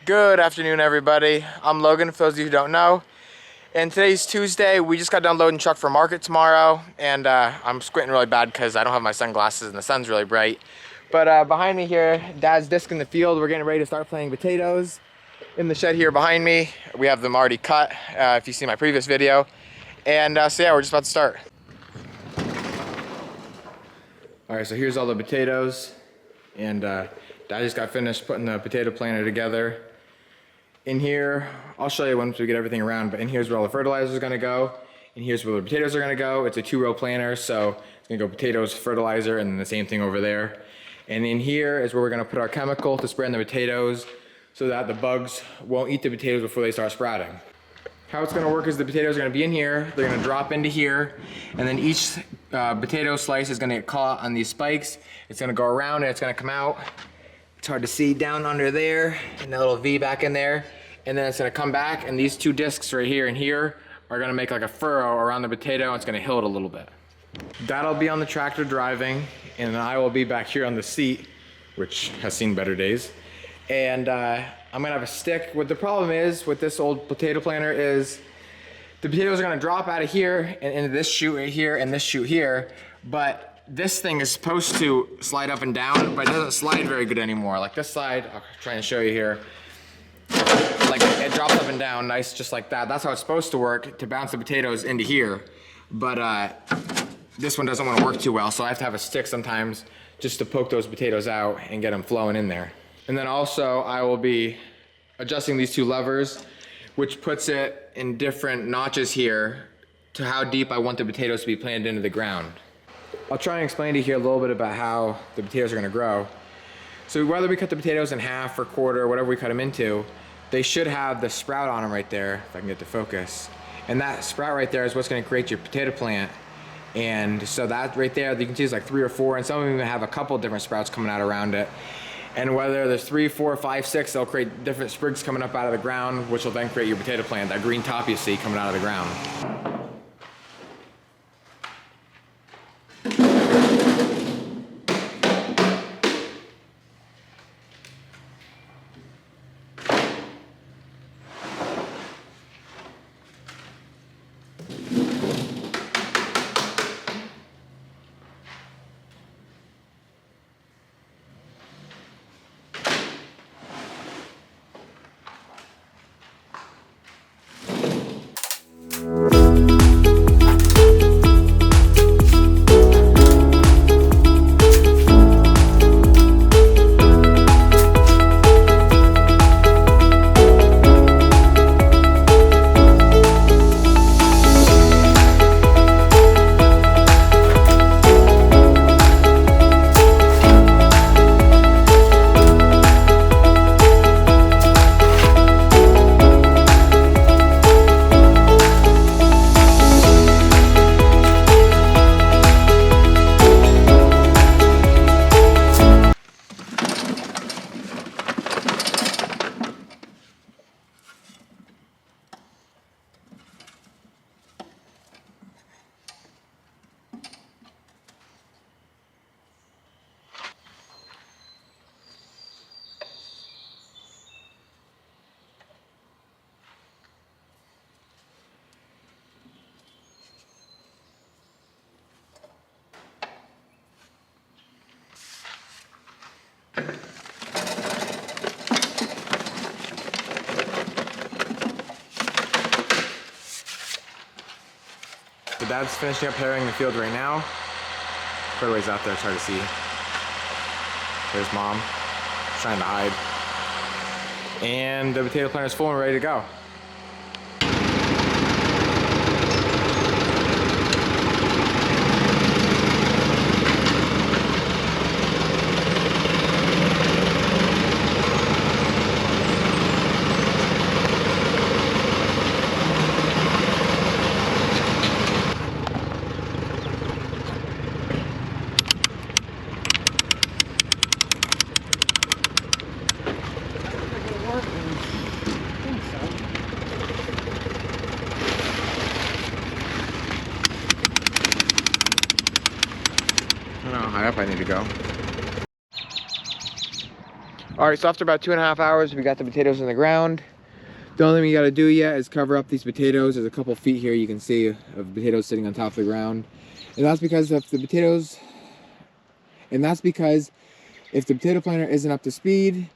Good afternoon, everybody. I'm Logan, for those of you who don't know. And today's Tuesday. We just got done loading truck for market tomorrow. And I'm squinting really bad because I don't have my sunglasses and the sun's really bright. But behind me here, Dad's disc in the field. We're getting ready to start planting potatoes. In the shed here behind me, we have them already cut, if you see my previous video. And so yeah, we're just about to start. All right, so here's all the potatoes. And Dad just got finished putting the potato planter together. In here, I'll show you once we get everything around, but in here's where all the fertilizer is gonna go. And here's where the potatoes are gonna go. It's a 2-row planter, so it's gonna go potatoes, fertilizer, and then the same thing over there. And in here is where we're gonna put our chemical to spray on the potatoes so that the bugs won't eat the potatoes before they start sprouting. How it's gonna work is the potatoes are gonna be in here, they're gonna drop into here, and then each potato slice is gonna get caught on these spikes. It's gonna go around and it's gonna come out. It's hard to see down under there, and that little V back in there. And then it's gonna come back, and these two discs right here and here are gonna make like a furrow around the potato, and it's gonna hill it a little bit. That'll be on the tractor driving, and I will be back here on the seat, which has seen better days. And I'm gonna have a stick. What the problem is with this old potato planter is the potatoes are gonna drop out of here and into this chute right here and this chute here, but this thing is supposed to slide up and down, but it doesn't slide very good anymore. Like this side, I'll try and show you here. Like it drops up and down nice, just like that. That's how it's supposed to work, to bounce the potatoes into here. But this one doesn't want to work too well, so I have to have a stick sometimes just to poke those potatoes out and get them flowing in there. And then also I will be adjusting these two levers, which puts it in different notches here to how deep I want the potatoes to be planted into the ground. I'll try and explain to you here a little bit about how the potatoes are gonna grow. So whether we cut the potatoes in half or quarter, whatever we cut them into, they should have the sprout on them right there, if I can get the focus. And that sprout right there is what's gonna create your potato plant. And so that right there, you can see is like 3 or 4, and some of them even have a couple different sprouts coming out around it. And whether there's 3, 4, 5, 6, they'll create different sprigs coming up out of the ground, which will then create your potato plant, that green top you see coming out of the ground. So Dad's finishing up harrowing the field right now. Quite a ways out there, it's hard to see. There's Mom, trying to hide. And the potato planter is full and ready to go. I don't know how high up I need to go. All right, so after about 2.5 hours, we got the potatoes in the ground. The only thing we gotta do yet is cover up these potatoes. There's a couple feet here you can see of potatoes sitting on top of the ground. And that's because if the potato planter isn't up to speed,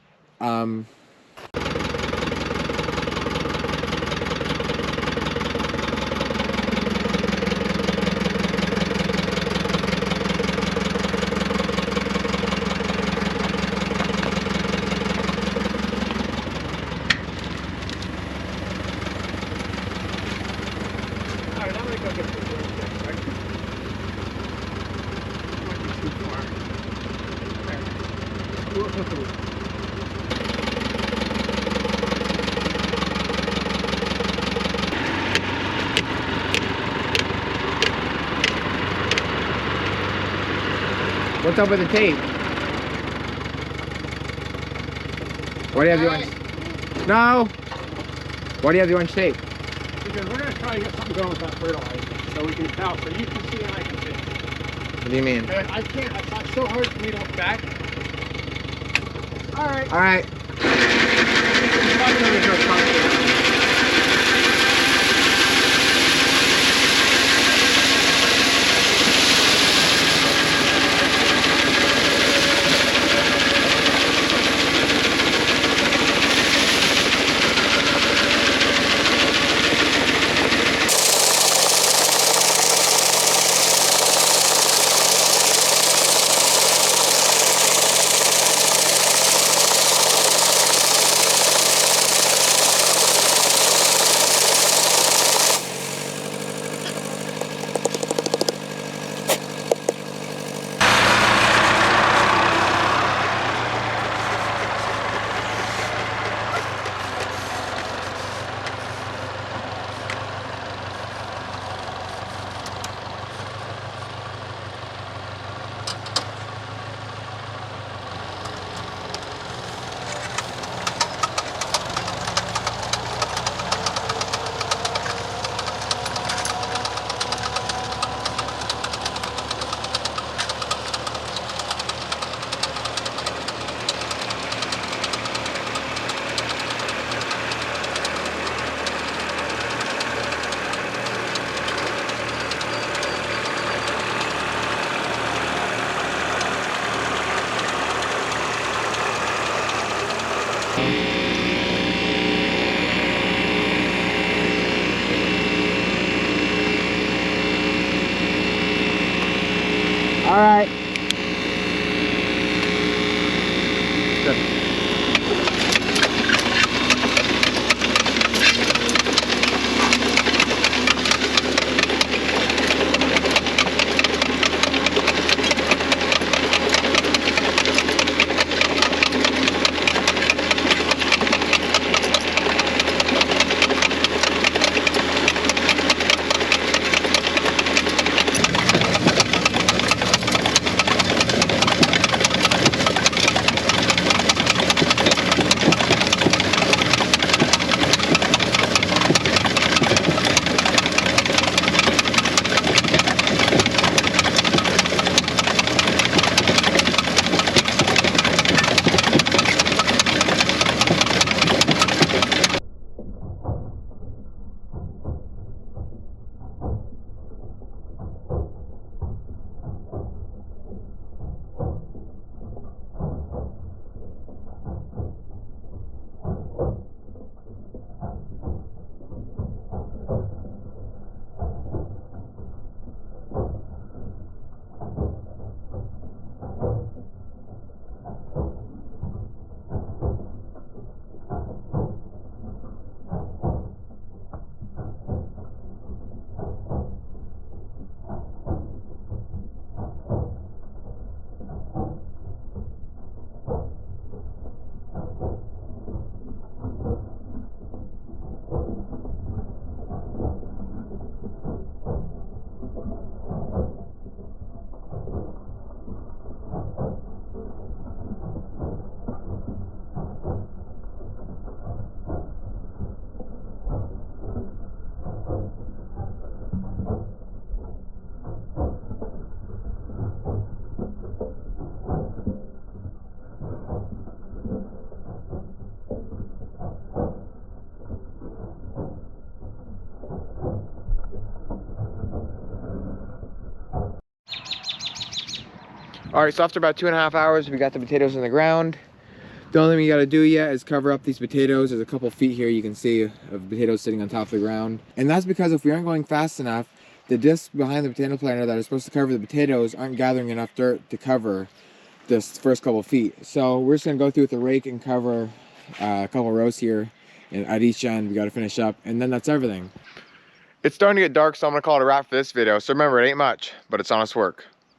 what's up with the tape? Why do you have the orange? No! Why do you have the orange tape? Because we're going to try to get something going with that fertilizer so we can tell, so you can see and I can see. What do you mean? And I can't, it's so hard for me to look back. Alright. Alright. All right. Good. All right, so after about 2.5 hours, we got the potatoes in the ground. The only thing we gotta do yet is cover up these potatoes. There's a couple feet here you can see of potatoes sitting on top of the ground. And that's because if we aren't going fast enough, the discs behind the potato planter that are supposed to cover the potatoes aren't gathering enough dirt to cover this first couple feet. So we're just gonna go through with the rake and cover a couple rows here. And at each end, we gotta finish up, and then that's everything. It's starting to get dark, so I'm gonna call it a wrap for this video. So remember, it ain't much, but it's honest work.